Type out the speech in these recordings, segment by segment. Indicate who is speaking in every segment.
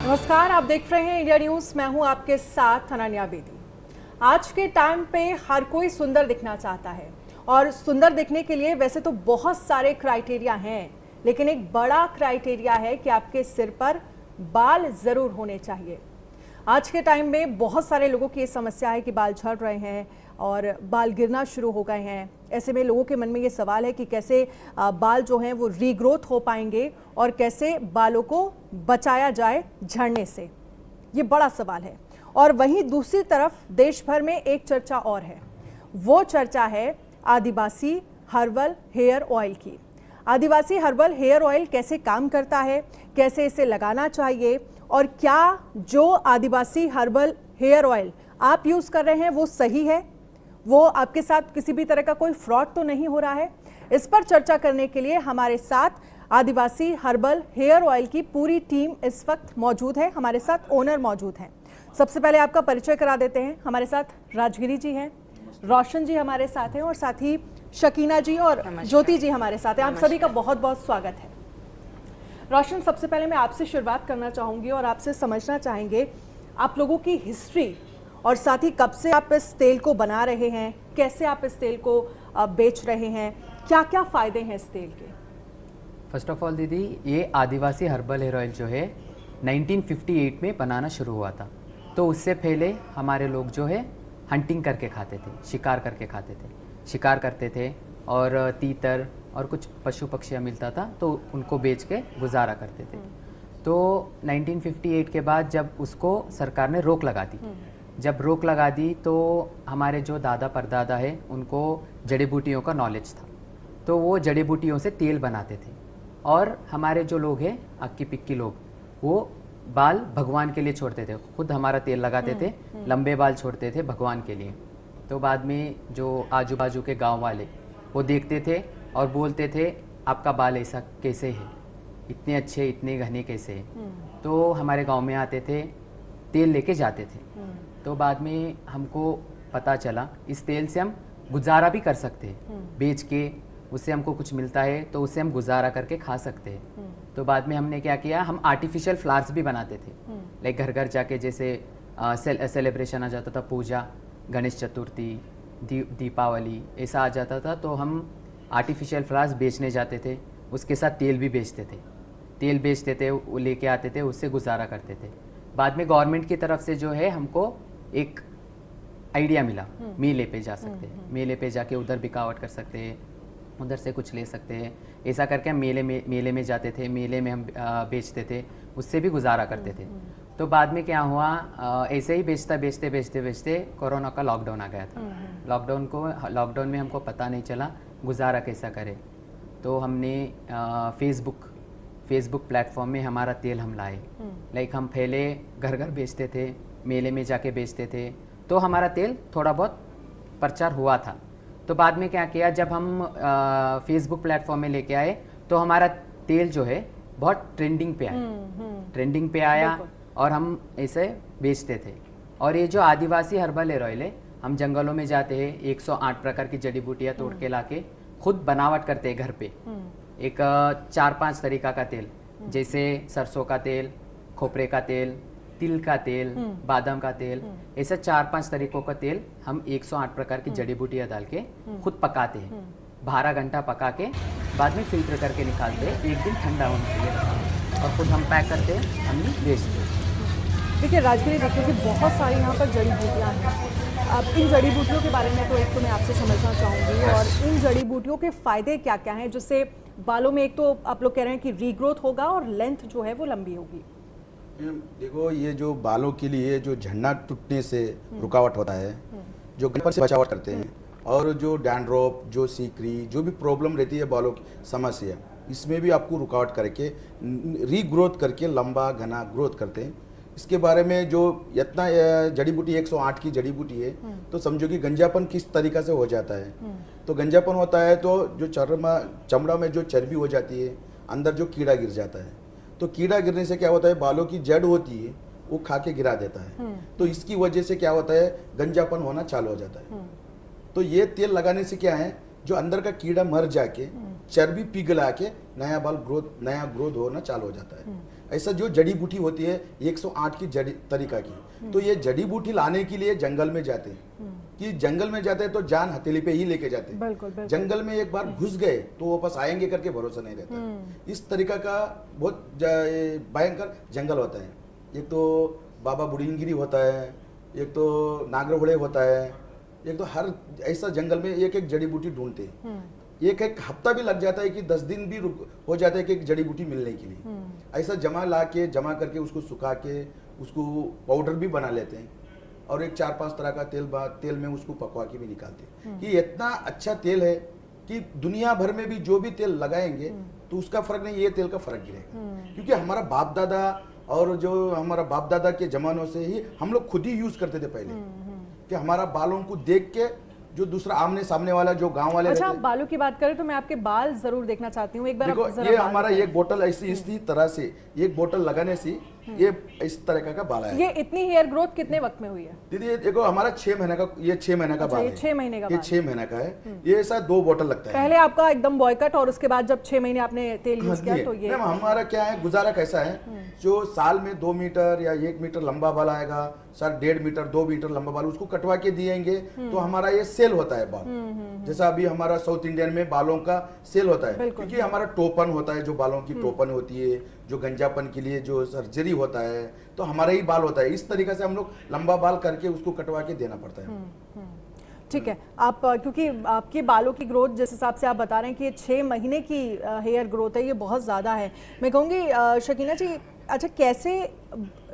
Speaker 1: नमस्कार, आप देख रहे हैं इंडिया न्यूज। मैं हूं आपके साथ अनन्या बेदी। आज के टाइम पे हर कोई सुंदर दिखना चाहता है और सुंदर दिखने के लिए वैसे तो बहुत सारे क्राइटेरिया हैं, लेकिन एक बड़ा क्राइटेरिया है कि आपके सिर पर बाल जरूर होने चाहिए। आज के टाइम में बहुत सारे लोगों की ये समस्या है कि बाल झड़ रहे हैं और बाल गिरना शुरू हो गए हैं। ऐसे में लोगों के मन में ये सवाल है कि कैसे बाल जो हैं वो रीग्रोथ हो पाएंगे और कैसे बालों को बचाया जाए झड़ने से। ये बड़ा सवाल है। और वहीं दूसरी तरफ देश भर में एक चर्चा और है। वो चर्चा है आदिवासी हर्बल हेयर ऑयल की। आदिवासी हर्बल हेयर ऑयल कैसे काम करता है, कैसे इसे लगाना चाहिए और क्या जो आदिवासी हर्बल हेयर ऑयल आप यूज़ कर रहे हैं वो सही है, वो आपके साथ किसी भी तरह का कोई फ्रॉड तो नहीं हो रहा है। इस पर चर्चा करने के लिए हमारे साथ आदिवासी हर्बल हेयर ऑयल की पूरी टीम इस वक्त मौजूद है। हमारे साथ ओनर मौजूद हैं। सबसे पहले आपका परिचय करा देते हैं। हमारे साथ राजगिरी जी हैं, रोशन जी हमारे साथ हैं और साथ ही शकीना जी और ज्योति जी हमारे साथ हैं। आप सभी का बहुत बहुत स्वागत है। रोशन, सबसे पहले मैं आपसे शुरुआत करना चाहूँगी और आपसे समझना चाहेंगे आप लोगों की हिस्ट्री और साथ ही कब से आप इस तेल को बना रहे हैं, कैसे आप इस तेल को बेच रहे हैं, क्या क्या फ़ायदे हैं इस तेल के।
Speaker 2: फर्स्ट ऑफ ऑल दीदी, ये आदिवासी हर्बल हेयर ऑयल जो है 1958 में बनाना शुरू हुआ था। तो उससे पहले हमारे लोग जो है हंटिंग करके खाते थे, शिकार करके खाते थे, शिकार करते थे और तीतर और कुछ पशु पक्षियाँ मिलता था तो उनको बेच के गुजारा करते थे। तो 1958 के बाद जब उसको सरकार ने रोक लगा दी, जब रोक लगा दी तो हमारे जो दादा परदादा है उनको जड़ी बूटियों का नॉलेज था, तो वो जड़ी बूटियों से तेल बनाते थे। और हमारे जो लोग हैं अक्की पिक्की लोग, वो बाल भगवान के लिए छोड़ते थे, खुद हमारा तेल लगाते थे, लंबे बाल छोड़ते थे भगवान के लिए। तो बाद में जो आजू बाजू के गांव वाले वो देखते थे और बोलते थे आपका बाल ऐसा कैसे है, इतने अच्छे इतने घने कैसे हैं। तो हमारे गांव में आते थे, तेल लेके जाते थे। तो बाद में हमको पता चला इस तेल से हम गुजारा भी कर सकते हैं, बेच के उससे हमको कुछ मिलता है तो उससे हम गुजारा करके खा सकते हैं। तो बाद में हमने क्या किया, हम आर्टिफिशियल फ्लावर्स भी बनाते थे। लाइक घर घर जाके जैसे सेलिब्रेशन आ जाता था, पूजा, गणेश चतुर्थी, दीपावली ऐसा आ जाता था तो हम आर्टिफिशियल फ्लावर्स बेचने जाते थे, उसके साथ तेल भी बेचते थे, तेल बेचते थे, वो लेके आते थे, उससे गुजारा करते थे। बाद में गवर्नमेंट की तरफ से जो है हमको एक आइडिया मिला, मेले पे जा सकते हैं, मेले पे जाके उधर बिकावट कर सकते हैं, उधर से कुछ ले सकते हैं। ऐसा करके हम मेले में जाते थे, मेले में हम बेचते थे, उससे भी गुजारा करते थे। तो बाद में क्या हुआ, ऐसे ही बेचते कोरोना का लॉकडाउन आ गया था। लॉकडाउन में हमको पता नहीं चला गुजारा कैसा करें। तो हमने फेसबुक प्लेटफॉर्म में हमारा तेल हम लाए। लाइक हम पहले घर घर बेचते थे, मेले में जाके बेचते थे, तो हमारा तेल थोड़ा बहुत प्रचार हुआ था। तो बाद में क्या किया, जब हम फेसबुक प्लेटफॉर्म में लेके आए तो हमारा तेल जो है बहुत ट्रेंडिंग पे आया और हम ऐसे बेचते थे। और ये जो आदिवासी हर्बल हेयर ऑयल है, हम जंगलों में जाते हैं, 108 प्रकार की जड़ी बूटियाँ तोड़ के लाके खुद बनावट करते हैं घर पे। एक 4-5 तरीका का तेल, जैसे सरसों का तेल, खोपरे का तेल, तिल का तेल, बादाम का तेल, ऐसे 4-5 तरीकों का तेल हम 108 प्रकार की जड़ी बूटियाँ डाल के खुद पकाते हैं। 12 घंटा पका के बाद में फिल्टर करके निकालते हैं, एक दिन ठंडा होने के लिए रखा और खुद हम पैक करते हैं, हम बेचते हैं।
Speaker 1: देखिए राजगिरी, देखिए कि बहुत सारी यहाँ पर जड़ी बूटियाँ हैं। अब इन जड़ी बूटियों के बारे में तो एक तो मैं आपसे समझना चाहूँगी, और इन जड़ी बूटियों के फ़ायदे क्या क्या हैं, जिससे बालों में एक तो आप लोग कह रहे हैं कि रीग्रोथ होगा और लेंथ जो है वो लंबी होगी।
Speaker 3: देखो, ये जो बालों के लिए जो झड़ना टूटने से रुकावट होता है, जो गंदपन से बचाव करते हैं, और जो डैंड्रॉफ, जो सीकरी, जो भी प्रॉब्लम रहती है बालों की समस्या, इसमें भी आपको रुकावट करके रीग्रोथ करके लंबा घना ग्रोथ करते हैं। इसके बारे में जो इतना जड़ी बूटी 108 की जड़ी बूटी है, तो समझो कि गंजापन किस तरीका से हो जाता है। तो गंजापन होता है तो जो चमड़ा में जो चर्बी हो जाती है, अंदर जो कीड़ा गिर जाता है, तो कीड़ा गिरने से क्या होता है, बालों की जड़ होती है वो खा के गिरा देता है। तो इसकी वजह से क्या होता है, गंजापन होना चालू हो जाता है। तो ये तेल लगाने से क्या है, जो अंदर का कीड़ा मर जाके चर्बी पिघला के नया ग्रोथ होना चालू हो जाता है। ऐसा जो जड़ी बूटी होती है 108 की जड़ी तरीका की, तो ये जड़ी बूटी लाने के लिए जंगल में जाते हैं कि जंगल में जाते हैं तो जान हथेली पे ही लेके जाते हैं।
Speaker 1: बिल्कुल, बिल्कुल।
Speaker 3: जंगल में एक बार घुस गए तो वापस आएंगे करके भरोसा नहीं रहता। इस तरीका का बहुत भयंकर जंगल होता है। एक तो बाबा बुढ़िनगिरी होता है, एक तो नागरहोड़े होता है, एक तो हर ऐसा जंगल में एक एक जड़ी बूटी ढूंढते हैं। एक एक हफ्ता भी लग जाता है कि 10 दिन भी हो जाता है कि एक जड़ी बूटी मिलने के लिए। ऐसा जमा करके उसको सुखा के उसको पाउडर भी बना लेते हैं और एक 4-5 तरह का तेल में उसको पकवा के भी निकालते हैं। कि इतना अच्छा तेल है कि दुनिया भर में भी जो भी तेल लगाएंगे तो उसका फर्क नहीं, ये तेल का फर्क गिरेगा। क्योंकि हमारा बाप दादा और जो हमारा बाप दादा के जमानों से ही हम लोग खुद ही यूज करते थे पहले, कि हमारा बालों को देख के जो दूसरा आमने सामने वाला जो गांव वाले
Speaker 1: अच्छा,
Speaker 3: रहते
Speaker 1: आप बालों की बात करें तो मैं आपके बाल जरूर देखना चाहती हूँ। एक बार
Speaker 3: देखो
Speaker 1: आप जरा
Speaker 3: ये
Speaker 1: बाल
Speaker 3: हमारा
Speaker 1: दिखाएं।
Speaker 3: एक बोतल ऐसी इसी तरह से एक बोतल लगाने से ये इस तरह का बाल है।
Speaker 1: ये इतनी हेयर ग्रोथ कितने वक्त में हुई है?
Speaker 3: दीदी ये देखो हमारा 6 महीने का, ये 6 महीने का
Speaker 1: अच्छा,
Speaker 3: बाल
Speaker 1: ये
Speaker 3: है।
Speaker 1: 6 महीने का
Speaker 3: ये
Speaker 1: बाल
Speaker 3: 6 महीने का है। ये ऐसा 2 बोतल लगता है।
Speaker 1: पहले आपका एकदम बॉय कट और उसके बाद जब 6 महीने आपने तेल यूज किया तो ये
Speaker 3: मैम हमारा क्या है, गुजारा कैसा है, जो साल में 2 मीटर या 1 मीटर लंबा बाल आएगा, सर 1.5 मीटर 2 मीटर लंबा बाल उसको कटवा के दिएंगे तो हमारा ये सेल होता है बाल। जैसा अभी हमारा साउथ इंडियन में बालों का सेल होता है, क्योंकि हमारा टोपन होता है, जो बालों की टोपन होती है, जो गंजापन के लिए जो सर्जरी होता है, तो हमारा ही बाल होता है। इस तरीके से हम लोग लंबा बाल करके उसको कटवा के देना पड़ता है।
Speaker 1: ठीक है। आप क्योंकि आपके बालों की ग्रोथ जिस हिसाब से आप बता रहे हैं कि ये 6 महीने की हेयर ग्रोथ है, ये बहुत ज़्यादा है। मैं कहूँगी शकीना जी, अच्छा कैसे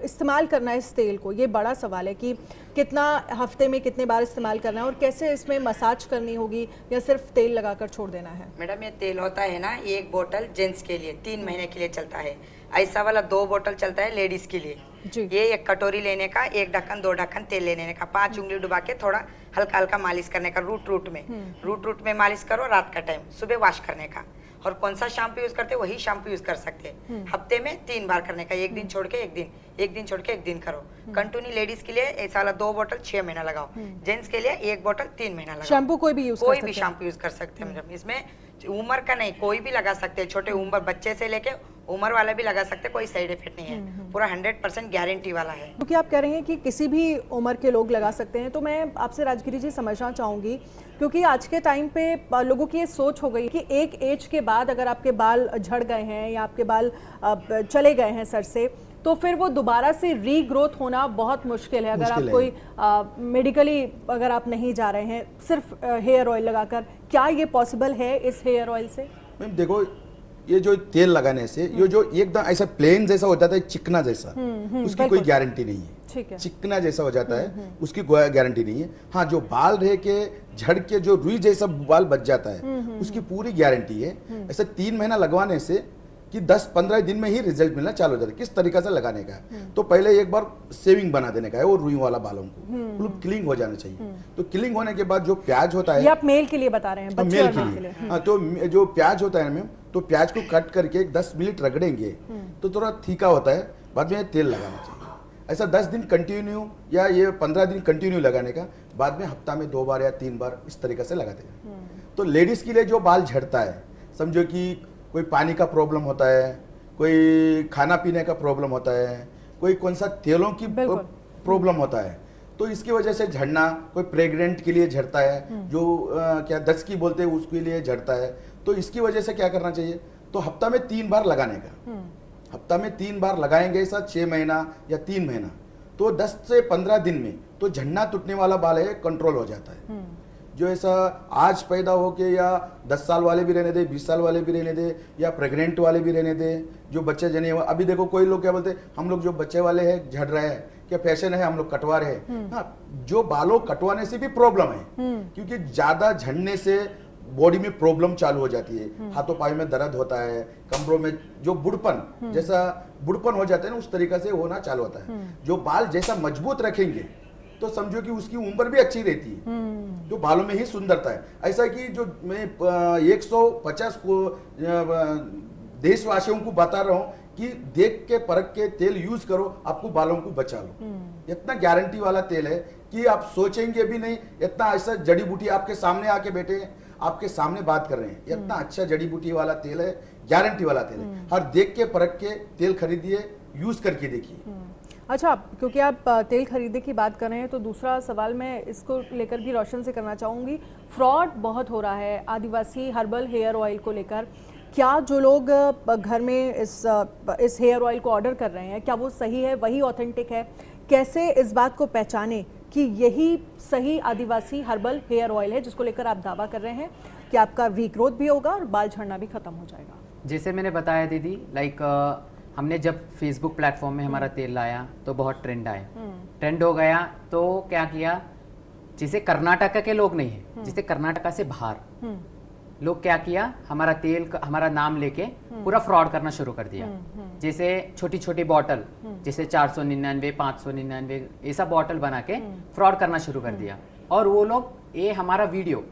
Speaker 1: इस्तेमाल करना है इस तेल को, ये बड़ा सवाल है कि कितना हफ्ते में कितने बार इस्तेमाल करना है और कैसे इसमें मसाज करनी होगी या सिर्फ तेल लगाकर छोड़ देना है?
Speaker 4: मैडम ये तेल होता है ना, एक बोतल जेंट्स के लिए 3 महीने के लिए चलता है। ऐसा वाला 2 बोतल चलता है लेडीज के लिए
Speaker 1: जी।
Speaker 4: ये एक कटोरी लेने का, 1 ढक्कन 2 ढक्कन तेल लेने का, 5 उंगली डुबा के थोड़ा हल्का हल्का मालिश करने का, रूट में मालिश करो रात का टाइम, सुबह वॉश करने का। और कौन सा शैम्पू यूज करते हैं वही शैम्पू यूज कर सकते हैं। हफ्ते में 3 बार करने का, एक दिन छोड़ के एक दिन, एक दिन छोड़ के एक दिन करो कंटिन्यू। लेडीज के लिए ऐसा वाला 2 बोतल 6 महीना लगाओ, जेंट्स के लिए 1 बोतल 3 महीना लगाओ।
Speaker 1: शैम्पू कोई भी यूज कर
Speaker 4: कोई
Speaker 1: सकते
Speaker 4: भी
Speaker 1: हैं?
Speaker 4: शैम्पू यूज कर सकते हैं मैडम। इसमें उम्र का नहीं, कोई भी लगा सकते हैं, छोटे उम्र बच्चे से लेके उम्र वाला भी लगा सकते हैं, कोई साइड इफेक्ट नहीं है, पूरा 100% गारंटी वाला है।
Speaker 1: क्योंकि आप कह रहे हैं कि किसी भी उम्र के लोग लगा सकते हैं, तो मैं आपसे राजगिरी जी समझना चाहूँगी, क्योंकि आज के टाइम पे लोगों की ये सोच हो गई कि एक एज के बाद अगर आपके बाल झड़ गए हैं या आपके बाल चले गए हैं सर से, तो फिर वो दोबारा से रीग्रोथ होना बहुत मुश्किल है। अगर आप कोई मेडिकली अगर आप नहीं जा रहे हैं, सिर्फ हेयर ऑयल लगाकर, क्या ये पॉसिबल है इस हेयर ऑयल से?
Speaker 3: मैम देखो ये जो तेल लगाने से ये जो एकदम ऐसा प्लेन जैसा हो जाता है, चिकना जैसा, उसकी कोई गारंटी नहीं है।
Speaker 1: ठीक है।
Speaker 3: चिकना जैसा हो जाता है उसकी गारंटी नहीं है। हाँ, जो बाल रह के झड़ के जो रुई जैसा बाल बच जाता है उसकी पूरी गारंटी है। ऐसे 3 महीना लगवाने से कि 10-15 दिन में ही रिजल्ट मिलना चालू हो जाता है। किस तरीके से लगाने का है, तो पहले एक बार सेविंग बना देने का है, वो रुई वाला बालों को बिल्कुल क्लीन हो जाना चाहिए। तो क्लीन होने के बाद जो प्याज होता है,
Speaker 1: ये आप मेल के लिए बता रहे हैं, बच्चे
Speaker 3: मेल
Speaker 1: और
Speaker 3: के
Speaker 1: मेल के
Speaker 3: लिए,
Speaker 1: लिए।
Speaker 3: हाँ, तो जो प्याज होता है मैम, तो प्याज को कट करके 10 मिनट रगड़ेंगे तो थोड़ा तीखा होता है, बाद में तेल लगाना चाहिए। ऐसा 10 दिन कंटिन्यू या ये 15 दिन कंटिन्यू लगाने का, बाद में हफ्ता में 2 बार या 3 बार इस तरीके से लगाते हैं। तो लेडीज के लिए जो बाल झड़ता है, समझो कि कोई पानी का प्रॉब्लम होता है, कोई खाना पीने का प्रॉब्लम होता है, कोई कौन सा तेलों की प्रॉब्लम होता है, तो इसकी वजह से झड़ना, कोई प्रेग्नेंट के लिए झड़ता है, जो क्या दस्त की बोलते हैं उसके लिए झड़ता है। तो इसकी वजह से क्या करना चाहिए, तो हफ्ता में 3 बार लगाने का, हफ्ता में 3 बार लगाएंगे ऐसा 6 महीना या 3 महीना, तो 10 से 15 दिन में तो झड़ना टूटने वाला बाल है कंट्रोल हो जाता है। जो ऐसा आज पैदा हो के या 10 साल वाले भी रहने दे, 20 साल वाले भी रहने दे, या प्रेग्नेंट वाले भी रहने दे, जो बच्चे जने हुए, अभी देखो कोई लोग क्या बोलते हैं, हम लोग जो बच्चे वाले हैं झड़ रहे हैं, क्या फैशन है, हम लोग कटवा रहे हैं। हाँ, जो बालों कटवाने से भी प्रॉब्लम है, क्योंकि ज्यादा झड़ने से बॉडी में प्रॉब्लम चालू हो जाती है, हाथों पायों में दर्द होता है, कमरों में जो बुढ़पन जैसा बुढ़पन हो जाता है ना, उस तरीके से होना चालू होता है। जो बाल जैसा मजबूत रखेंगे तो समझो कि उसकी उम्र भी अच्छी रहती है, जो बालों में ही सुंदरता है। ऐसा कि जो मैं 150 को देशवासियों को बता रहा हूँ कि देख के परख के तेल यूज करो, आपको बालों को बचा लो। इतना गारंटी वाला तेल है कि आप सोचेंगे भी नहीं, इतना ऐसा जड़ी बूटी आपके सामने आके बैठे हैं, आपके सामने बात कर रहे हैं, इतना अच्छा जड़ी बूटी वाला तेल है गारंटी वाला तेल है। हर देख के परख के तेल खरीदिए, यूज करके देखिए।
Speaker 1: अच्छा, क्योंकि आप तेल खरीदने की बात कर रहे हैं तो दूसरा सवाल मैं इसको लेकर भी रोशन से करना चाहूँगी। फ्रॉड बहुत हो रहा है आदिवासी हर्बल हेयर ऑयल को लेकर। क्या जो लोग घर में इस हेयर ऑयल को ऑर्डर कर रहे हैं, क्या वो सही है, वही ऑथेंटिक है? कैसे इस बात को पहचाने कि यही सही आदिवासी हर्बल हेयर ऑयल है जिसको लेकर आप दावा कर रहे हैं कि आपका रीग्रोथ भी होगा और बाल झड़ना भी खत्म हो जाएगा?
Speaker 2: जैसे मैंने बताया दीदी, लाइक हमने जब फेसबुक प्लेटफॉर्म में हमारा तेल लाया तो बहुत ट्रेंड आया, ट्रेंड हो गया तो क्या किया, जिसे कर्नाटका के लोग नहीं है, जिसे कर्नाटका से बाहर लोग क्या किया, हमारा तेल हमारा नाम लेके पूरा फ्रॉड करना शुरू कर दिया। जैसे छोटी छोटी बॉटल, जैसे 499, 599 ऐसा बॉटल बना के फ्रॉड करना शुरू कर दिया। और वो लोग ये हमारा वीडियो,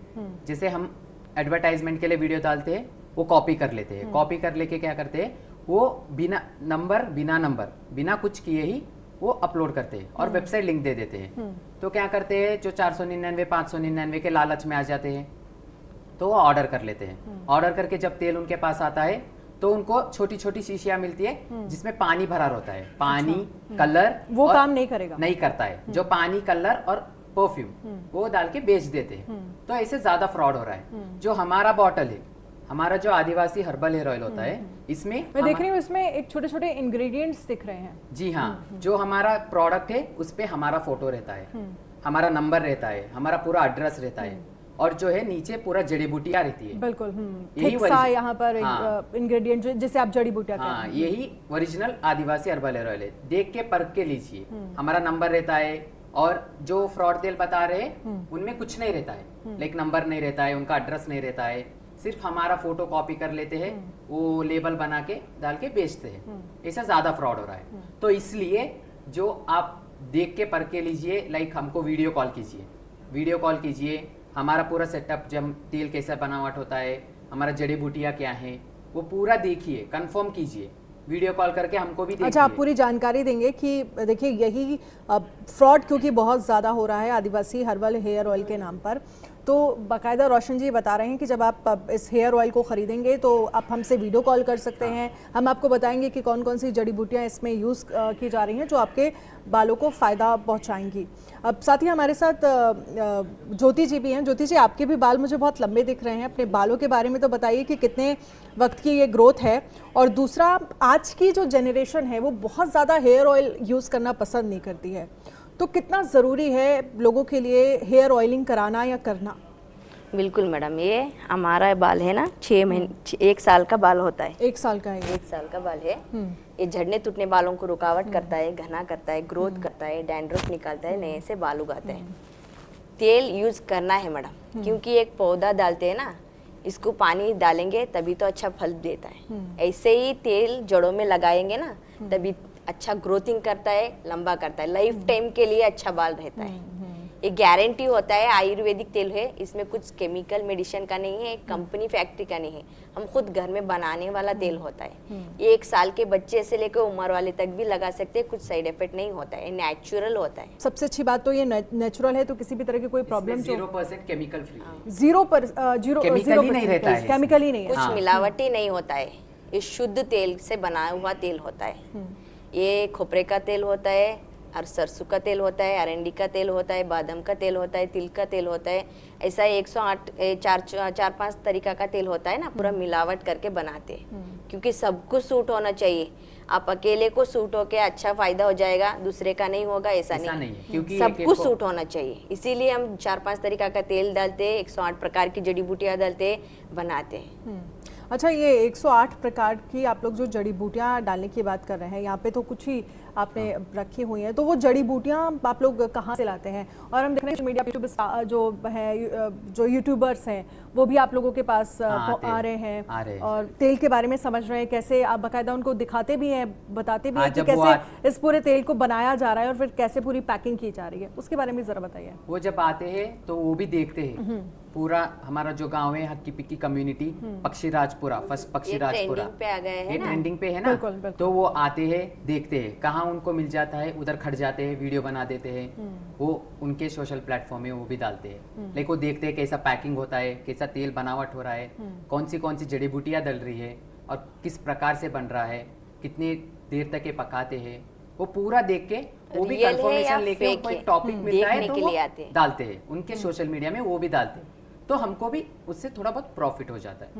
Speaker 2: जैसे हम एडवर्टाइजमेंट के लिए वीडियो डालते हैं, वो कॉपी कर लेते हैं। कॉपी कर लेके क्या करते हैं, वो बिना नंबर बिना कुछ किए ही वो अपलोड करते हैं और वेबसाइट लिंक दे देते हैं। तो क्या करते हैं, जो 499, 599 के लालच में आ जाते हैं तो वो ऑर्डर कर लेते हैं। ऑर्डर करके जब तेल उनके पास आता है तो उनको छोटी छोटी शीशियां मिलती है जिसमें पानी भरा रहता है, पानी कलर
Speaker 1: वो काम नहीं करेगा,
Speaker 2: नहीं करता है। जो पानी कलर और परफ्यूम वो डाल के बेच देते हैं। तो ऐसे ज्यादा फ्रॉड हो रहा है। जो हमारा बॉटल है, हमारा जो आदिवासी हर्बल हेयर ऑयल होता है, इसमें
Speaker 1: मैं देख रही हूँ इसमें एक छोटे छोटे इंग्रेडिएंट्स दिख रहे हैं।
Speaker 2: जी हाँ, जो हमारा प्रोडक्ट है उस पे हमारा फोटो रहता है, हमारा नंबर रहता है, हमारा पूरा एड्रेस रहता है, और जो है नीचे पूरा जड़ी बूटियां रहती है।
Speaker 1: बिल्कुल।
Speaker 2: यही
Speaker 1: सा यहाँ पर
Speaker 2: हाँ,
Speaker 1: इंग्रेडिएंट जिसे आप जड़ी बूटियां कहते
Speaker 2: हाँ,
Speaker 1: हैं।
Speaker 2: यही ओरिजिनल आदिवासी हर्बल हेयर ऑयल है। देख के परख के लीजिए, हमारा नंबर रहता है। और जो फ्रॉड तेल बता रहे हैं उनमें कुछ नहीं रहता है, लाइक नंबर नहीं रहता है, उनका एड्रेस नहीं रहता है, सिर्फ हमारा फोटो कॉपी कर लेते हैं, वो लेबल बना के डाल के बेचते हैं। ऐसा ज्यादा फ्रॉड हो रहा है। तो इसलिए जो आप देख के परख के लीजिए, लाइक हमको वीडियो कॉल कीजिए, वीडियो कॉल कीजिए, हमारा पूरा सेटअप, जब तेल कैसा बनावट होता है, हमारा जड़ी बूटियाँ क्या है, वो पूरा देखिए, कंफर्म कीजिए, वीडियो कॉल करके हमको भी देखिए।
Speaker 1: अच्छा, आप पूरी जानकारी देंगे कि देखिए यही फ्रॉड क्योंकि बहुत ज़्यादा हो रहा है आदिवासी हर्बल हेयर ऑयल के नाम पर, तो बाकायदा रोशन जी बता रहे हैं कि जब आप इस हेयर ऑयल को ख़रीदेंगे तो आप हमसे वीडियो कॉल कर सकते हैं। हम आपको बताएंगे कि कौन कौन सी जड़ी बूटियाँ इसमें यूज़ की जा रही हैं जो आपके बालों को फ़ायदा पहुंचाएंगी। अब साथ ही हमारे साथ ज्योति जी भी हैं। ज्योति जी, आपके भी बाल मुझे बहुत लंबे दिख रहे हैं। अपने बालों के बारे में तो बताइए कि कितने वक्त की ये ग्रोथ है, और दूसरा, आज की जो जनरेशन है वो बहुत ज़्यादा हेयर ऑयल यूज़ करना पसंद नहीं करती है, तो कितना ज़रूरी है लोगों के लिए हेयर ऑयलिंग कराना या करना?
Speaker 5: बिल्कुल मैडम, ये हमारा बाल है ना, 6 महीने 1 साल का बाल होता है।
Speaker 1: 1 साल का है?
Speaker 5: 1 साल का बाल है। ये झड़ने टूटने बालों को रुकावट करता है, घना करता है, ग्रोथ करता है, डैंड्रफ निकालता है, नए से बाल उगाता है। तेल यूज करना है मैडम, क्योंकि एक पौधा डालते हैं ना, इसको पानी डालेंगे तभी तो अच्छा फल देता है। ऐसे ही तेल जड़ों में लगाएंगे ना, तभी अच्छा ग्रोथिंग करता है, लंबा करता है, लाइफ टाइम के लिए अच्छा बाल रहता है। ये गारंटी होता है, आयुर्वेदिक तेल है, इसमें कुछ केमिकल मेडिसिन का नहीं है, कंपनी फैक्ट्री का नहीं है, हम खुद घर में बनाने वाला तेल होता है। 1 साल के बच्चे से लेकर उम्र वाले तक भी लगा सकते हैं, कुछ साइड इफेक्ट नहीं होता है, नेचुरल होता है।
Speaker 1: सबसे अच्छी बात तो ये नेचुरल है, तो किसी भी तरह की कोई प्रॉब्लम
Speaker 2: 0% केमिकल फ्री,
Speaker 1: 0%
Speaker 2: ही नहीं रहता है,
Speaker 1: केमिकल ही नहीं है।
Speaker 5: कुछ मिलावटी नहीं होता है, ये शुद्ध तेल से बना हुआ तेल होता है। ये खोपरे का तेल होता है, और सरसों का तेल होता है, अरंडी का तेल होता है, बादाम का तेल होता है, तिल का तेल होता है। ऐसा 108 4-5 तरीका का तेल होता है ना, पूरा मिलावट करके बनाते हैं, क्योंकि सबको सूट होना चाहिए। आप अकेले को सूट होके अच्छा फायदा हो जाएगा, दूसरे का नहीं होगा, ऐसा नहीं
Speaker 2: है, क्योंकि
Speaker 5: सबको सूट होना चाहिए। इसीलिए हम 4-5 तरीका का तेल डालते हैं, 108 प्रकार की जड़ी बूटियां डालते हैं, बनाते हैं।
Speaker 1: अच्छा, ये 108 प्रकार की आप लोग जो जड़ी बूटियां डालने की बात कर रहे हैं, यहाँ पे तो कुछ ही आपने रखी हुई हैं, तो वो जड़ी बूटियां आप लोग कहाँ से लाते हैं? और हम देख रहे हैं मीडिया जो यूट्यूबर्स हैं वो भी आप लोगों के पास आ रहे हैं और तेल के बारे में समझ रहे हैं, कैसे आप बाकायदा उनको दिखाते भी हैं, बताते भी हैं कि कैसे इस पूरे तेल को बनाया जा रहा है और फिर कैसे पूरी पैकिंग की जा रही है, उसके बारे में जरा बताइए।
Speaker 2: वो जब आते हैं तो वो भी देखते हैं, पूरा हमारा जो गांव है, हक्की पिक्की कम्युनिटी, पक्षीराजपुरा, फर्स्ट पक्षीराजपुरा ये ट्रेंडिंग पे है ना, तो वो आते हैं, देखते हैं, कहाँ उनको मिल जाता है उधर खट जाते हैं, वीडियो बना देते हैं, वो उनके सोशल प्लेटफॉर्म में वो भी डालते हैं। लेकिन वो देखते हैं कैसा पैकिंग होता है, कैसा तेल बनावट हो रहा है, कौन सी जड़ी बूटियां डल रही है, और किस प्रकार से बन रहा है, कितनी देर तक ये पकाते हैं, वो पूरा देख के वो भी
Speaker 5: Real है या
Speaker 2: कंफर्मेशन लेके
Speaker 5: fake
Speaker 2: उनको
Speaker 5: है,
Speaker 2: एक टॉपिक मिलता है
Speaker 5: देखने
Speaker 2: तो
Speaker 5: के
Speaker 2: वो
Speaker 5: लिए आते हैं।
Speaker 2: डालते हैं उनके सोशल मीडिया में, वो भी डालते हैं, तो हमको भी उससे थोड़ा बहुत प्रॉफिट हो जाता है।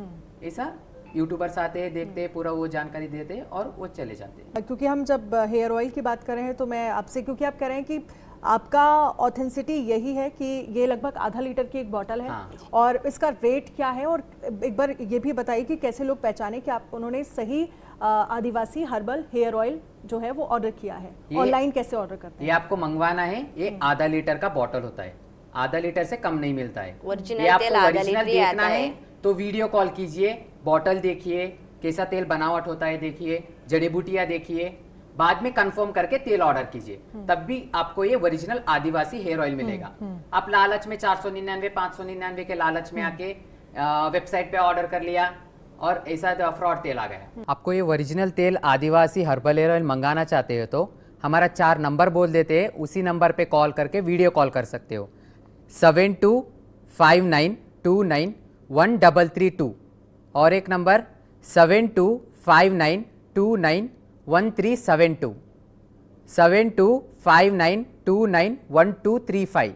Speaker 2: ऐसा यूट्यूबर्स आते हैं, देखते हैं, पूरा वो जानकारी देते हैं और वो चले जाते हैं।
Speaker 1: क्योंकि हम जब हेयर ऑयल की बात कर रहे हैं तो मैं आपसे, क्योंकि आप कह रहे हैं कि आपका ऑथेंसिटी यही है कि ये लगभग आधा लीटर की एक बॉटल है,
Speaker 2: हाँ।
Speaker 1: और इसका रेट क्या है, और एक बार ये भी बताइए कि कैसे लोग पहचाने कि आप उन्होंने सही आदिवासी हर्बल हेयर ऑयल जो है वो ऑर्डर किया है।
Speaker 2: ये-
Speaker 1: ऑनलाइन कैसे ऑर्डर करते
Speaker 2: ये आपको मंगवाना है, ये आधा लीटर का बॉटल होता है, आधा लीटर से कम नहीं मिलता है।
Speaker 5: Original
Speaker 2: ये आपको
Speaker 5: तेल आधा
Speaker 2: ओरिजिनल
Speaker 5: लीटर ही
Speaker 2: देखना
Speaker 5: आता
Speaker 2: है
Speaker 5: है।
Speaker 2: तो वीडियो कॉल कीजिए, बॉटल देखिए, कैसा तेल बनावट होता है देखिए, जड़ी बूटियां देखिए, बाद में कंफर्म करके तेल ऑर्डर कीजिए, तब भी आपको ये ओरिजिनल आदिवासी हेयर ऑयल मिलेगा। आप लालच में 499 599 के लालच में आके वेबसाइट पे ऑर्डर कर लिया और ऐसा फ्रॉड तेल आ गया। आपको ये ओरिजिनल तेल आदिवासी हर्बल हेयर ऑयल मंगाना चाहते हो तो हमारा 4 नंबर बोल देते हैं, उसी नंबर पे कॉल करके वीडियो कॉल कर सकते हो, 7259291332 और एक नंबर 7259291372, 7259291235,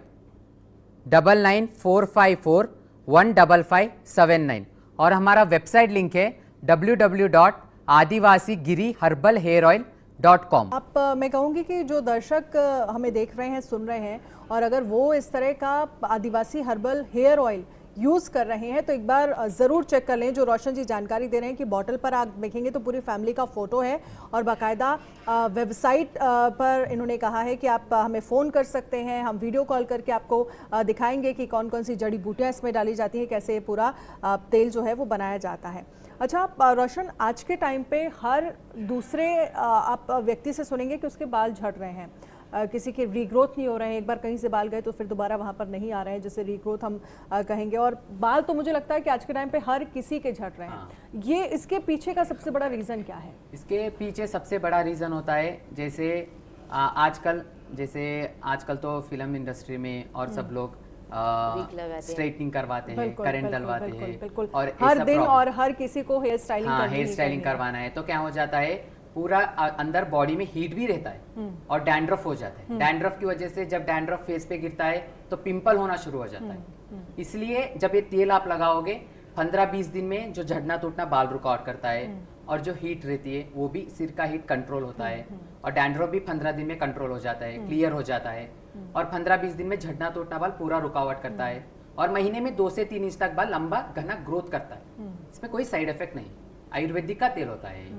Speaker 2: 9945415579 और हमारा वेबसाइट लिंक है www.adivasigiryherbalhairoil.com।
Speaker 1: आप मैं कहूँगी कि जो दर्शक हमें देख रहे हैं, सुन रहे हैं, और अगर वो इस तरह का आदिवासी हर्बल हेयर ऑयल यूज़ कर रहे हैं तो एक बार ज़रूर चेक कर लें। जो रोशन जी जानकारी दे रहे हैं कि बॉटल पर आप देखेंगे तो पूरी फैमिली का फ़ोटो है, और बाकायदा वेबसाइट पर इन्होंने कहा है कि आप हमें फ़ोन कर सकते हैं, हम वीडियो कॉल करके आपको दिखाएंगे कि कौन कौन सी जड़ी बूटियाँ इसमें डाली जाती हैं, कैसे ये पूरा तेल जो है वो बनाया जाता है। अच्छा रोशन, आज के टाइम पे हर दूसरे आप व्यक्ति से सुनेंगे कि उसके बाल झड़ रहे हैं, किसी के रीग्रोथ नहीं हो रहे हैं, एक बार कहीं से बाल गए तो फिर दोबारा वहाँ पर नहीं आ रहे हैं, जिसे रीग्रोथ हम कहेंगे, और बाल तो मुझे लगता है कि आज के टाइम पे हर किसी के झड़ रहे हैं। ये इसके पीछे का सबसे बड़ा रीज़न क्या है?
Speaker 2: इसके पीछे सबसे बड़ा रीज़न होता है, जैसे आजकल तो फिल्म इंडस्ट्री में और सब लोग
Speaker 5: Wig लगाते हैं।
Speaker 2: स्ट्रेटनिंग करवाते हैं,
Speaker 1: बिल्कुल,
Speaker 2: करंट
Speaker 1: बिल्कुल,
Speaker 2: डलवाते
Speaker 1: बिल्कुल,
Speaker 2: हैं,
Speaker 1: बिल्कुल।
Speaker 2: और
Speaker 1: हर
Speaker 2: ऐसा
Speaker 1: दिन
Speaker 2: प्रॉब्लम-
Speaker 1: और हर किसी को हेयर स्टाइलिंग
Speaker 2: हाँ,
Speaker 1: करनी
Speaker 2: हेयर
Speaker 1: ही
Speaker 2: स्टाइलिंग
Speaker 1: करनी है।
Speaker 2: करवाना है तो क्या हो जाता है, पूरा अंदर बॉडी में हीट भी रहता है और डैंड्रफ हो जाता है। डैंड्रफ की वजह से जब डैंड्रफ फेस पे गिरता है तो पिंपल होना शुरू हो जाता है। इसलिए जब ये तेल आप लगाओगे 15-20 दिन में जो झड़ना टूटना बाल रुकावट करता है, और जो हीट रहती है वो भी सिर का हीट कंट्रोल होता है, और डैंड्रफ भी 15 दिन में कंट्रोल हो जाता है, क्लियर हो जाता है, और 15-20 दिन में झड़ना टूटना बाल पूरा रुकावट करता है, और महीने में 2 से 3 इंच तक बाल लंबा घना ग्रोथ करता है। इसमें कोई साइड इफेक्ट नहीं, आयुर्वेदिक का तेल होता है ये।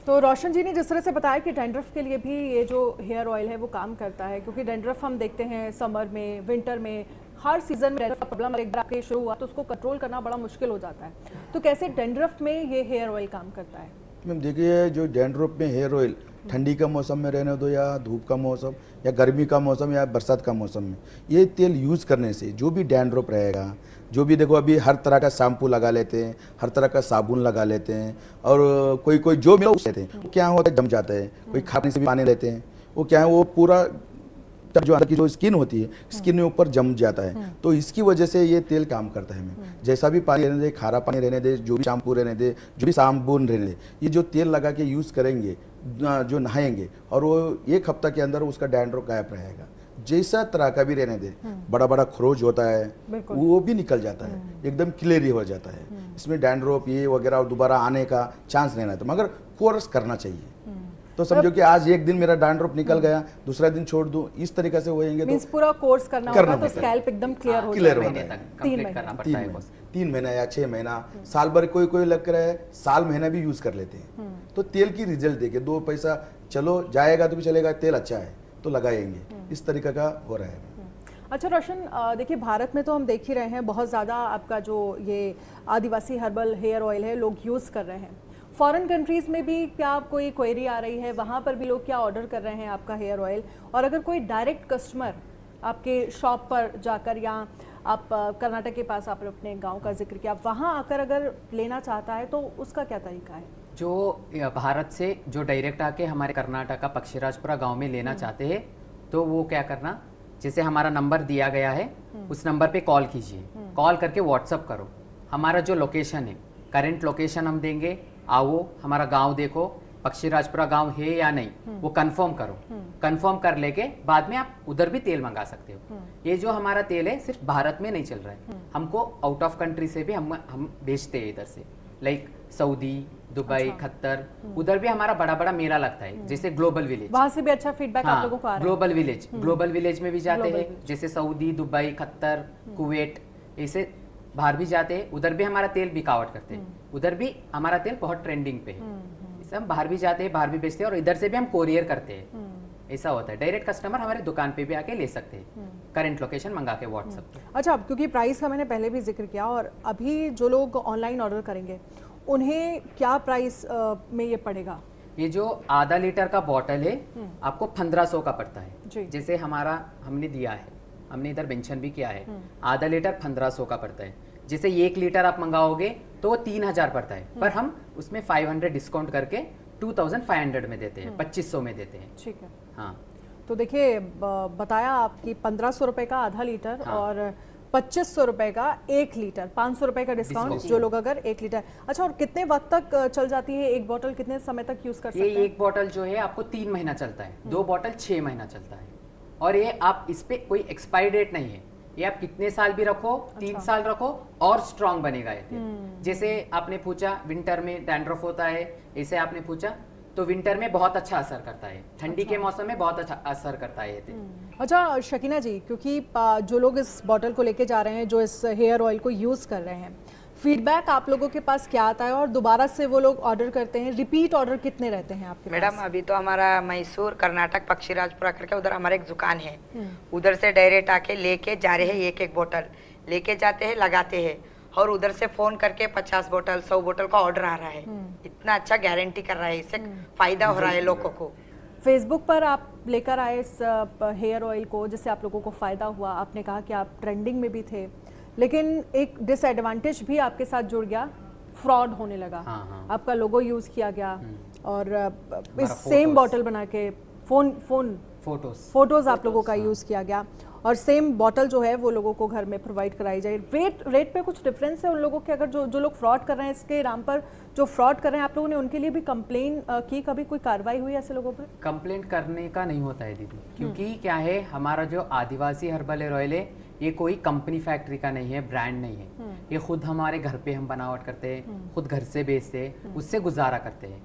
Speaker 1: तो रोशन जी ने जिस तरह से बताया कि डैंड्रफ के लिए भी ये जो हेयर ऑयल है वो काम करता है, क्योंकि डैंड्रफ हम देखते हैं समर में, विंटर में, हर सीजन में डैंड्रफ का प्रॉब्लम एक बार आपके शुरू हुआ तो उसको कंट्रोल करना बड़ा मुश्किल हो जाता है। तो कैसे डैंड्रफ में ये हेयर ऑयल काम करता है?
Speaker 3: मैम देखिए, जो डैंड्रफ में हेयर ऑयल ठंडी का मौसम में रहने दो, या धूप का मौसम, या गर्मी का मौसम, या बरसात का मौसम में, ये तेल यूज़ करने से जो भी डैंड्रफ रहेगा, जो भी देखो अभी हर तरह का शैम्पू लगा लेते हैं, हर तरह का साबुन लगा लेते हैं, और कोई कोई जो मिला लेते हैं, वो क्या होता है जम जाता है, कोई खाने से भी पानी लेते हैं, वो क्या है वो पूरा जो अंदर की जो स्किन होती है, स्किन में ऊपर जम जाता है। तो इसकी वजह से ये तेल काम करता है। हमें जैसा भी पानी रहने दे, खारा पानी रहने दे, जो भी शैम्पू रहने दे, जो भी साबुन रहने दे, ये जो तेल लगा के यूज़ करेंगे, जो नहाएंगे, और वो 1 हफ्ता के अंदर उसका डैंड्रफ गायब रहेगा। जैसा तरह का भी रहने दे, बड़ा बड़ा खरोच होता है वो भी निकल जाता है, एकदम क्लियर ही हो जाता है। इसमें डैंड्रफ ये वगैरह दोबारा आने का चांस नहीं रहता, मगर कोर्स करना चाहिए। तो समझो कि आज एक दिन मेरा डैंड्रफ निकल गया, दूसरा दिन छोड़ दूं, इस तरीके से होएंगे
Speaker 1: मींस
Speaker 3: तो
Speaker 1: पूरा कोर्स करना होगा तो स्कैल्प एकदम क्लियर हो
Speaker 3: क्लियर
Speaker 1: जाएगा।
Speaker 3: होता
Speaker 2: महीने
Speaker 3: है।
Speaker 2: तक
Speaker 1: 3
Speaker 2: कंप्लीट
Speaker 1: महीने।
Speaker 2: करना पड़ता है बस।
Speaker 3: 3 महीना या 6 महीना, साल भर कोई लग रहा है, साल महीना भी यूज कर लेते हैं। तो तेल की रिजल्ट देखे, 2 पैसा चलो जाएगा तो भी चलेगा, तेल अच्छा है तो लगाएंगे, इस तरीके का हो रहा है।
Speaker 1: अच्छा रोशन, देखिए भारत में तो हम देख ही रहे हैं बहुत ज़्यादा आपका जो ये आदिवासी हर्बल हेयर ऑयल है लोग यूज़ कर रहे हैं। फॉरेन कंट्रीज़ में भी क्या कोई क्वेरी आ रही है, वहाँ पर भी लोग क्या ऑर्डर कर रहे हैं आपका हेयर ऑयल? और अगर कोई डायरेक्ट कस्टमर आपके शॉप पर जाकर, या आप कर्नाटक के पास आपने अपने गांव का जिक्र किया, वहाँ आकर अगर लेना चाहता है तो उसका क्या तरीका है?
Speaker 2: जो भारत से जो डायरेक्ट आके हमारे कर्नाटक का पक्षीराजपुरा गांव में लेना चाहते हैं तो वो क्या करना, जैसे हमारा नंबर दिया गया है उस नंबर पे कॉल कीजिए, कॉल करके व्हाट्सअप करो, हमारा जो लोकेशन है करंट लोकेशन हम देंगे, आओ हमारा गांव देखो, पक्षीराजपुरा गांव है या नहीं वो कंफर्म करो। कंफर्म कर लेके बाद में आप उधर भी तेल मंगा सकते हो। ये जो हमारा तेल है सिर्फ भारत में नहीं चल रहा है, हमको आउट ऑफ कंट्री से भी हम बेचते हैं इधर से, लाइक सऊदी, दुबई, खत्तर, उधर भी हमारा बड़ा बड़ा मेला लगता है, जैसे ग्लोबल विलेज।
Speaker 1: वहां से भी अच्छा फीडबैक आप लोगों को आ रहा है।
Speaker 2: ग्लोबल विलेज में भी जाते हैं, जैसे सऊदी, दुबई, खत्तर, कुवैत, ऐसे बाहर भी जाते हैं, उधर भी हमारा तेल बिकावट करते हैं, उधर भी हमारा तेल बहुत ट्रेंडिंग पे है। इसे हम बाहर भी जाते हैं, बाहर भी बेचते हैं, और इधर से भी हम कोरियर करते हैं। ऐसा होता है, डायरेक्ट कस्टमर हमारे दुकान पे भी आके ले सकते हैं, करंट लोकेशन मंगा के व्हाट्सएप पे।
Speaker 1: अच्छा, अब क्योंकि प्राइस का मैंने पहले भी जिक्र किया, और अभी जो लोग ऑनलाइन ऑर्डर करेंगे उन्हें क्या प्राइस में ये पड़ेगा?
Speaker 2: ये जो आधा लीटर का बॉटल है आपको 1500 का पड़ता
Speaker 1: जी।
Speaker 2: है। जैसे हमारा हमने दिया है, हमने इधर मेंशन भी किया है, आधा लीटर 1500 का पड़ता है। जैसे 1 लीटर आप मंगाओगे तो वो 3000 पड़ता है, पर हम उसमें 500 डिस्काउंट करके 2500 में देते हैं, 2500 में देते हैं।
Speaker 1: ठीक है।
Speaker 2: हाँ,
Speaker 1: तो देखिए, बताया आपकी 1500 रुपए का आधा लीटर
Speaker 2: हाँ।
Speaker 1: और 2500 रुपए का 1 लीटर, 500 रुपए का डिस्काउंट जो लोग अगर 1 लीटर। अच्छा, और कितने वक्त तक चल जाती है एक बोतल, कितने समय तक यूज कर सकते
Speaker 2: ये
Speaker 1: हैं?
Speaker 2: एक बॉटल जो है आपको 3 महीना चलता है, 2 बॉटल 6 महीना चलता है, और ये आप इस पे कोई एक्सपायरी डेट नहीं है, ये आप कितने साल भी रखो, 3 साल रखो और स्ट्रांग बनेगा ये तेल। जैसे आपने पूछा विंटर में डैंड्रफ होता है, ऐसे आपने पूछा, तो विंटर में बहुत अच्छा असर करता है, ठंडी के मौसम में बहुत अच्छा असर करता है ये तेल।
Speaker 1: अच्छा शकीना जी, क्योंकि जो लोग इस बॉटल को लेके जा रहे हैं, जो इस हेयर ऑयल को यूज कर रहे हैं, फीडबैक आप लोगों के पास क्या आता है, और दोबारा से वो लोग ऑर्डर करते हैं, रिपीट ऑर्डर कितने रहते हैं आपके
Speaker 4: मैडम
Speaker 1: पास?
Speaker 4: अभी तो हमारा मैसूर कर्नाटक पक्षीराजपुरा करके उधर हमारे एक दुकान है, उधर से डायरेक्ट आके लेके जा रहे हैं, एक एक बोतल लेके जाते हैं, लगाते हैं, और उधर से फोन करके 50 बोतल 100 बोतल का ऑर्डर आ रहा है। इतना अच्छा गारंटी कर रहा है, इससे फायदा हो रहा है लोगों को।
Speaker 1: फेसबुक पर आप लेकर आए इस हेयर ऑयल को, जिससे आप लोगों को फ़ायदा हुआ, आपने कहा कि आप ट्रेंडिंग में भी थे, लेकिन एक डिसएडवांटेज भी आपके साथ जुड़ गया, फ्रॉड होने लगा।
Speaker 2: हाँ।
Speaker 1: आपका लोगो यूज़ किया गया और इस सेम बॉटल बना के फोटोज़ आप लोगों का यूज़ किया गया, और सेम बॉटल जो है वो लोगों को घर में प्रोवाइड कराई जाए। रेट पे कुछ डिफरेंस है उन लोगों के? अगर जो लोग फ्रॉड कर रहे हैं, इसके नाम पर जो फ्रॉड कर रहे हैं, आप लोगों ने उनके लिए भी कंप्लेन की? कभी कोई कार्रवाई हुई ऐसे लोगों पर?
Speaker 2: कंप्लेंट करने का नहीं होता है दीदी, क्योंकि क्या है, हमारा जो आदिवासी हर्बल हेयर ऑयल है ये कोई कंपनी फैक्ट्री का नहीं है, ब्रांड नहीं है, ये खुद हमारे घर पे हम बनावट करते हैं, खुद घर से बेचते हैं, उससे गुजारा करते हैं।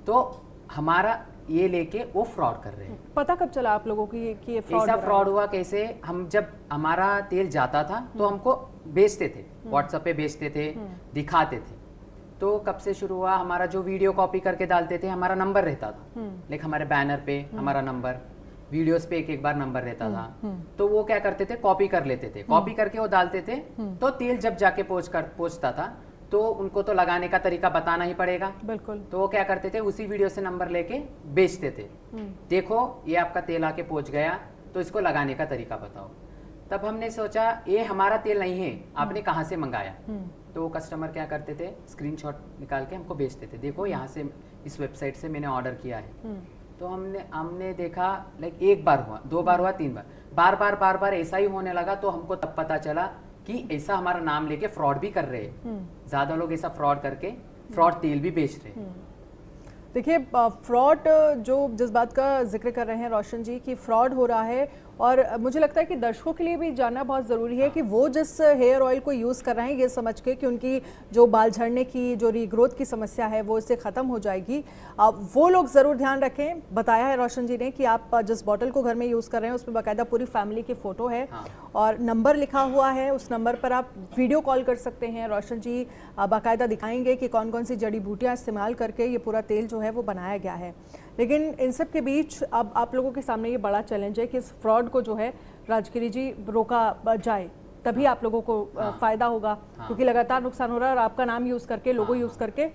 Speaker 2: तो हमारा ये लेके वो फ्रॉड कर रहे हैं।
Speaker 1: पता कब चला आप लोगों को कि ये फ्रॉड
Speaker 2: ऐसा फ्रॉड हुआ कैसे? हम जब हमारा तेल जाता था तो हमको बेचते थे, व्हाट्सएप पे बेचते थे, दिखाते थे। तो कब से शुरू हुआ, हमारा जो वीडियो कॉपी करके डालते थे, हमारा नंबर रहता था, लाइक हमारे बैनर पे हमारा नंबर, वीडियोस पे एक बार नंबर रहता था, तो वो क्या करते थे, कॉपी कर लेते थे, कॉपी करके वो डालते थे, तो तेल जब जाके पहुंचता था तो उनको तो लगाने का तरीका बताना ही पड़ेगा।
Speaker 1: बिल्कुल।
Speaker 2: तो वो क्या करते थे, उसी वीडियो से नंबर लेके बेचते थे, देखो ये आपका तेल आके पहुंच गया, तो इसको लगाने का तरीका बताओ। तब हमने सोचा ये हमारा तेल नहीं है, आपने कहाँ से मंगाया? तो वो कस्टमर क्या करते थे, स्क्रीनशॉट निकाल के हमको भेजते थे, देखो यहाँ से इस वेबसाइट से मैंने ऑर्डर किया है। तो हमने देखा, लाइक 1 बार हुआ, 2 बार हुआ, 3 बार, बार बार ऐसा ही होने लगा। तो हमको तब पता चला कि ऐसा हमारा नाम लेके फ्रॉड भी कर रहे हैं, ज्यादा लोग ऐसा फ्रॉड करके फ्रॉड तेल भी बेच रहे हैं।
Speaker 1: देखिए, फ्रॉड जो जिस बात का जिक्र कर रहे हैं रोशन जी कि फ्रॉड हो रहा है, और मुझे लगता है कि दर्शकों के लिए भी जानना बहुत ज़रूरी है कि वो जिस हेयर ऑयल को यूज़ कर रहे हैं, ये समझ के कि उनकी जो बाल झड़ने की, जो रीग्रोथ की समस्या है वो इससे ख़त्म हो जाएगी। वो लोग ज़रूर ध्यान रखें। बताया है रोशन जी ने कि आप जिस बॉटल को घर में यूज़ कर रहे हैं उसमें बाकायदा पूरी फैमिली की फ़ोटो है, और नंबर लिखा हुआ है, उस नंबर पर आप वीडियो कॉल कर सकते हैं। रोशन जी बाकायदा दिखाएंगे कि कौन कौन सी जड़ी बूटियाँ इस्तेमाल करके ये पूरा तेल जो है वो बनाया गया है। लेकिन इन सब के बीच अब आप लोगों के सामने ये बड़ा चैलेंज है कि इस फ्रॉड को जो है राजगिरी जी रोका जाए, तभी आप लोगों को फायदा होगा, क्योंकि लगातार नुकसान हो रहा है, और आपका नाम यूज करके, लोगो यूज करके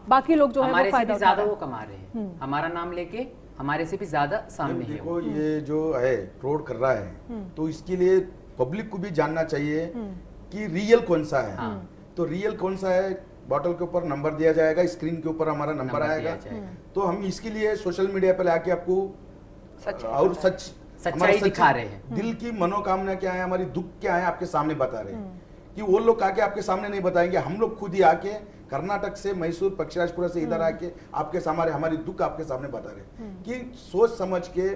Speaker 1: बाकी लोग जो है वो फायदा उठा रहे हैं।
Speaker 2: वो कमा रहे हैं, हमारा नाम लेके हमारे से भी ज्यादा सामने है।
Speaker 3: देखो ये जो है फ्रॉड कर रहा है, तो इसके लिए पब्लिक को भी जानना चाहिए कि रियल कौन सा है। तो रियल कौन सा है, बॉटल के ऊपर नंबर दिया जाएगा, स्क्रीन के ऊपर हमारा नंबर आएगा। तो हम इसके लिए सोशल मीडिया पर लाके आपको सच्चाई
Speaker 2: दिखा रहे हैं,
Speaker 3: दिल की मनोकामना क्या है, हमारी दुख क्या है, आपके सामने बता रहे हैं। कि वो लोग आके आपके सामने नहीं बताएंगे, हम लोग खुद ही आके कर्नाटक से, मैसूर, पक्षराजपुरा से इधर आके आपके सामने हमारी दुख आपके सामने बता रहे हैं कि सोच समझ के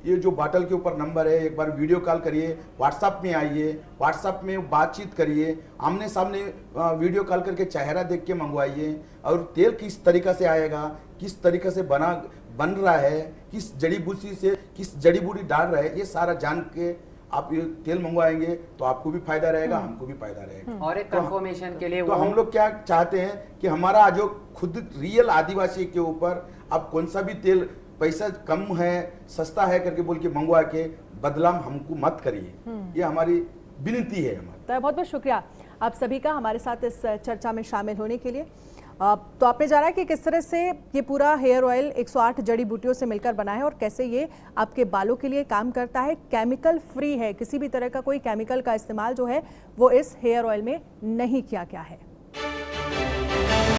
Speaker 3: ये जो बॉटल के ऊपर नंबर है, एक बार वीडियो कॉल करिए, व्हाट्सएप में आइए, व्हाट्सएप में बातचीत करिए, आमने सामने वीडियो कॉल करके चेहरा देख के मंगवाइए, और तेल किस तरीका से आएगा, किस तरीके से बन रहा है, किस जड़ी बूटी से किस जड़ी बूटी डाल रहा है, ये सारा जान के आप ये तेल मंगवाएंगे तो आपको भी फायदा रहेगा, हमको भी फायदा रहेगा।
Speaker 2: और एक कंफर्मेशन के लिए
Speaker 3: तो हम लोग क्या चाहते हैं कि हमारा जो खुद रियल आदिवासी के ऊपर आप कौन सा भी तेल पैसा कम है, सस्ता है करके बोल के मंगवा के बदलाव हमको मत करिए, ये हमारी विनती है हमारी।
Speaker 1: तो बहुत बहुत शुक्रिया आप सभी का हमारे साथ इस चर्चा में शामिल होने के लिए। तो आपने जाना कि किस तरह से ये पूरा हेयर ऑयल 108 जड़ी बूटियों से मिलकर बना है और कैसे ये आपके बालों के लिए काम करता है। केमिकल फ्री है, किसी भी तरह का कोई केमिकल का इस्तेमाल जो है वो इस हेयर ऑयल में नहीं किया गया है।